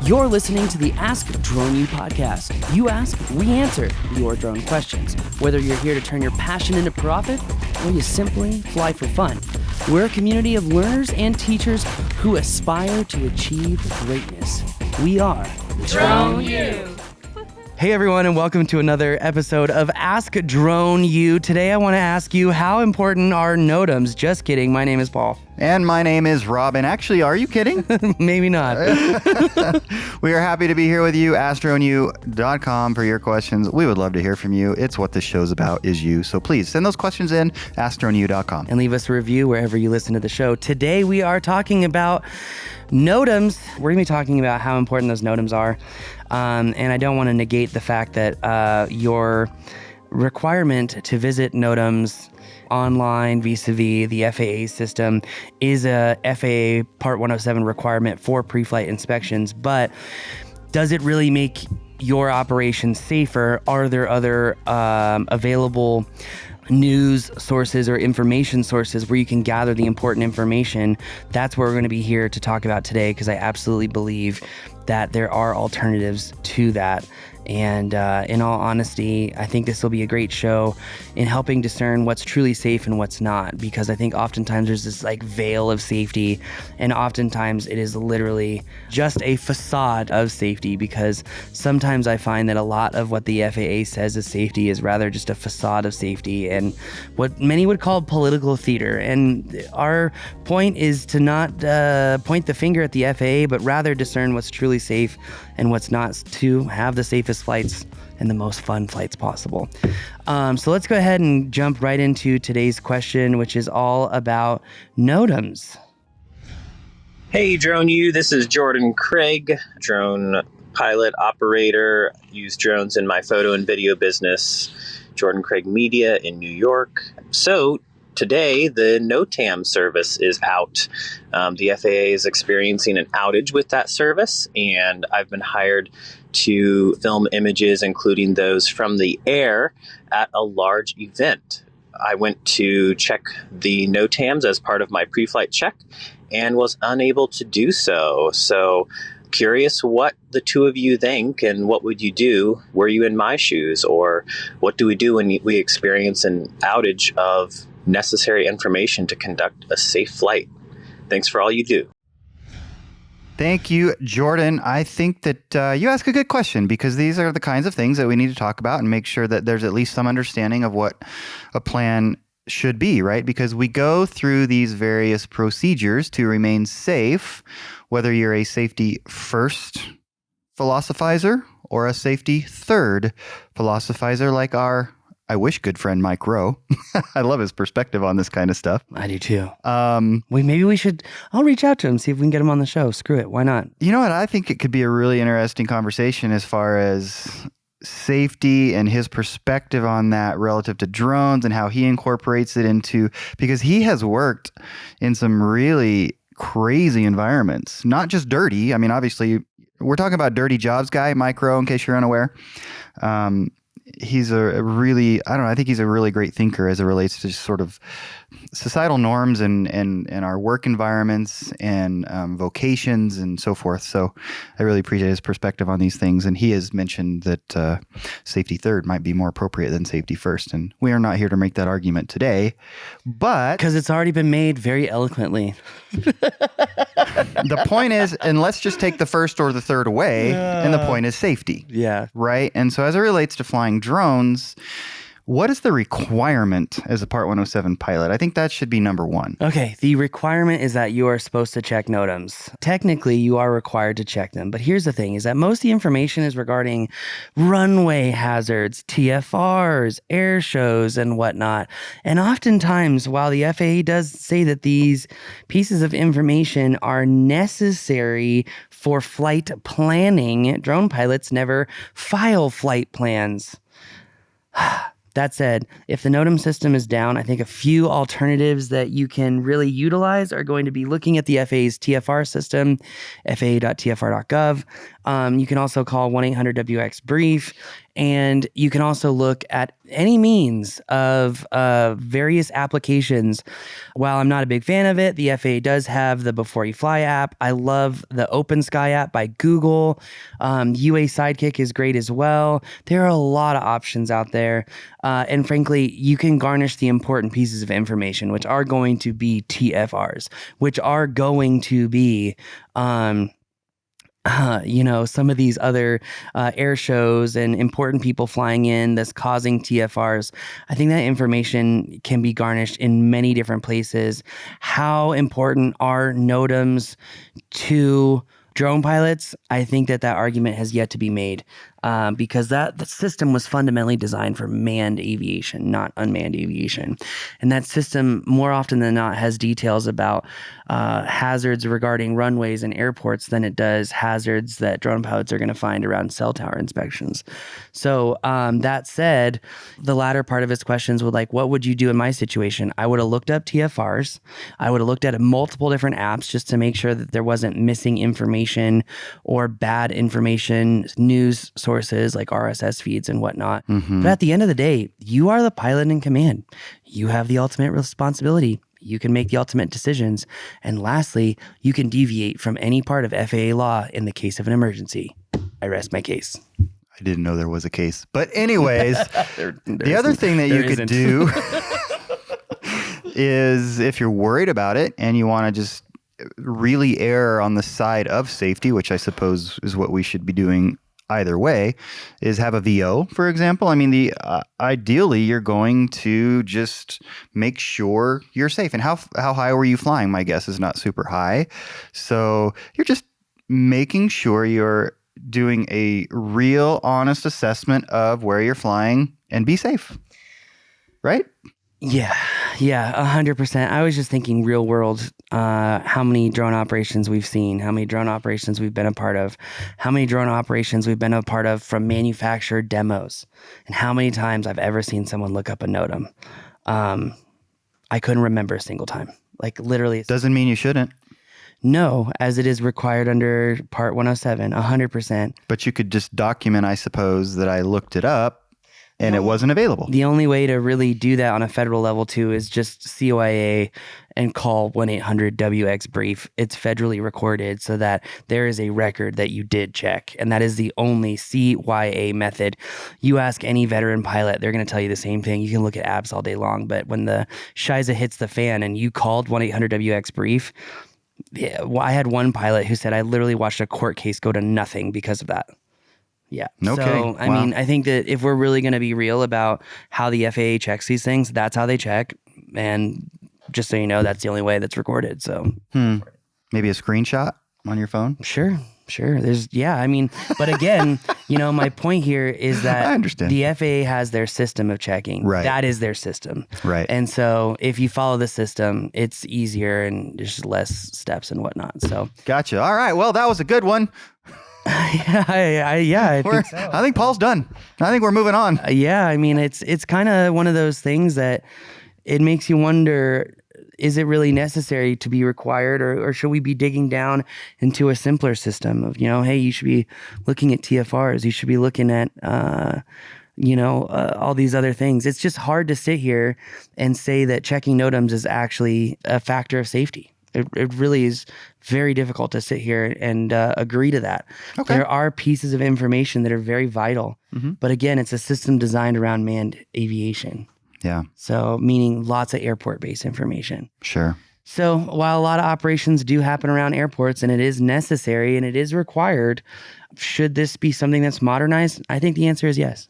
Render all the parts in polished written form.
You're listening to the Ask Drone U podcast. You ask, we answer your drone questions. Whether you're here to turn your passion into profit or you simply fly for fun, we're a community of learners and teachers who aspire to achieve greatness. We are Drone U. Hey everyone, and welcome to another episode of Ask Drone U. Today I want to ask you, how important are NOTAMs? Just kidding, my name is Paul. And my name is Robin. Actually, are you kidding? Maybe not. We are happy to be here with you, AskDroneU.com, for your questions. We would love to hear from you. It's what this show's about, is you. So please send those questions in, AskDroneU.com. And leave us a review wherever you listen to the show. Today we are talking about NOTAMs. We're going to be talking about how important those NOTAMs are. And I don't want to negate the fact that your requirement to visit NOTAMs online vis-a-vis the FAA system is a FAA Part 107 requirement for pre-flight inspections, but does it really make your operation safer? Are there other available news sources or information sources where you can gather the important information? That's what we're going to be here to talk about today, because I absolutely believe that there are alternatives to that. And in all honesty, I think this will be a great show in helping discern what's truly safe and what's not, because I think oftentimes there's this like veil of safety, and oftentimes it is literally just a facade of safety, because sometimes I find that a lot of what the FAA says is safety is rather just a facade of safety and what many would call political theater. And our point is to not point the finger at the FAA, but rather discern what's truly safe and what's not, to have the safest flights and the most fun flights possible. So let's go ahead and jump right into today's question, which is all about NOTAMs. Hey, Drone U, this is Jordan Craig, drone pilot, operator, use drones in my photo and video business, Jordan Craig Media in New York. So today, the NOTAM service is out. The FAA is experiencing an outage with that service, and I've been hired to film images, including those from the air, at a large event. I went to check the NOTAMs as part of my pre-flight check and was unable to do so. So curious what the two of you think, and what would you do were you in my shoes? Or what do we do when we experience an outage of necessary information to conduct a safe flight? Thanks for all you do. Thank you, Jordan. I think that you ask a good question, because these are the kinds of things that we need to talk about and make sure that there's at least some understanding of what a plan should be, right? Because we go through these various procedures to remain safe, whether you're a safety first philosophizer or a safety third philosophizer, like our, I wish, good friend Mike Rowe. I love his perspective on this kind of stuff. I do too. Maybe we should, I'll reach out to him, see if we can get him on the show. Screw it. Why not? You know what? I think it could be a really interesting conversation as far as safety and his perspective on that relative to drones and how he incorporates it into, because he has worked in some really crazy environments, not just dirty. I mean, obviously we're talking about dirty jobs guy, Mike Rowe, in case you're unaware. He's a really, I think he's a really great thinker as it relates to sort of societal norms and our work environments and vocations and so forth. So I really appreciate his perspective on these things. And he has mentioned that safety third might be more appropriate than safety first. And we are not here to make that argument today, but because it's already been made very eloquently. The point is, and let's just take the first or the third away, and the point is safety. Yeah. Right? And so as it relates to flying drones, what is the requirement as a Part 107 pilot? I think that should be number one. Okay, the requirement is that you are supposed to check NOTAMs. Technically, you are required to check them, but here's the thing, is that most of the information is regarding runway hazards, TFRs, air shows, and whatnot. And oftentimes, while the FAA does say that these pieces of information are necessary for flight planning, drone pilots never file flight plans. That said, if the NOTAM system is down, I think a few alternatives that you can really utilize are going to be looking at the FAA's TFR system, faa.tfr.gov. You can also call 1-800-WX-BRIEF And you can also look at any means of various applications. While I'm not a big fan of it, the FAA does have the Before You Fly app. I love the Open Sky app by Google. UA Sidekick is great as well. There are a lot of options out there. And frankly, you can garnish the important pieces of information, which are going to be TFRs, which are going to be some of these other air shows and important people flying in that's causing TFRs. I think that information can be garnished in many different places. How important are NOTAMs to drone pilots? I think that argument has yet to be made because the system was fundamentally designed for manned aviation, not unmanned aviation. And that system, more often than not, has details about hazards regarding runways and airports than it does hazards that drone pilots are going to find around cell tower inspections. So that said, the latter part of his questions were like, what would you do in my situation? I would have looked up TFRs. I would have looked at multiple different apps just to make sure that there wasn't missing information or bad information, news sources like RSS feeds and whatnot. But at the end of the day, you are the pilot in command. You have the ultimate responsibility. You can make the ultimate decisions. And lastly, you can deviate from any part of FAA law in the case of an emergency. I rest my case. I didn't know there was a case. But anyways, the other thing that you could do is if you're worried about it and you want to just really err on the side of safety, which I suppose is what we should be doing either way, is have a VO, for example. I mean, ideally, you're going to just make sure you're safe. And how high were you flying? My guess is not super high. So you're just making sure you're doing a real honest assessment of where you're flying and be safe, right? Yeah, 100%. I was just thinking real world, how many drone operations we've seen, how many drone operations we've been a part of, how many drone operations we've been a part of from manufactured demos, and how many times I've ever seen someone look up a NOTAM. I couldn't remember a single time. Like literally. Doesn't mean you shouldn't. No, as it is required under Part 107, 100%. But you could just document, I suppose, that I looked it up. And it wasn't available. The only way to really do that on a federal level too is just COIA and call 1-800-WX-BRIEF. It's federally recorded so that there is a record that you did check. And that is the only CYA method. You ask any veteran pilot, they're going to tell you the same thing. You can look at apps all day long, but when the shiza hits the fan and you called 1-800-WX-BRIEF, yeah, well, I had one pilot who said, I literally watched a court case go to nothing because of that. Yeah. No kidding. So, I mean, I think that if we're really going to be real about how the FAA checks these things, that's how they check. And just so you know, that's the only way that's recorded. So maybe a screenshot on your phone? Sure. But again, my point here is that I understand. The FAA has their system of checking. Right. That is their system. Right. And so if you follow the system, it's easier and there's less steps and whatnot. So gotcha. All right. Well, that was a good one. I think so. I think Paul's done. I think we're moving on. It's kind of one of those things that it makes you wonder, is it really necessary to be required or should we be digging down into a simpler system of, hey, you should be looking at TFRs. You should be looking at, all these other things. It's just hard to sit here and say that checking NOTAMs is actually a factor of safety. It really is very difficult to sit here and agree to that. Okay. There are pieces of information that are very vital. But again, it's a system designed around manned aviation. Yeah. So meaning lots of airport-based information. Sure. So while a lot of operations do happen around airports and it is necessary and it is required, should this be something that's modernized? I think the answer is yes.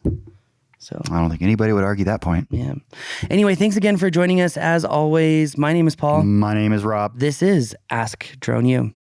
So I don't think anybody would argue that point. Yeah. Anyway, thanks again for joining us. As always, my name is Paul. My name is Rob. This is Ask Drone U.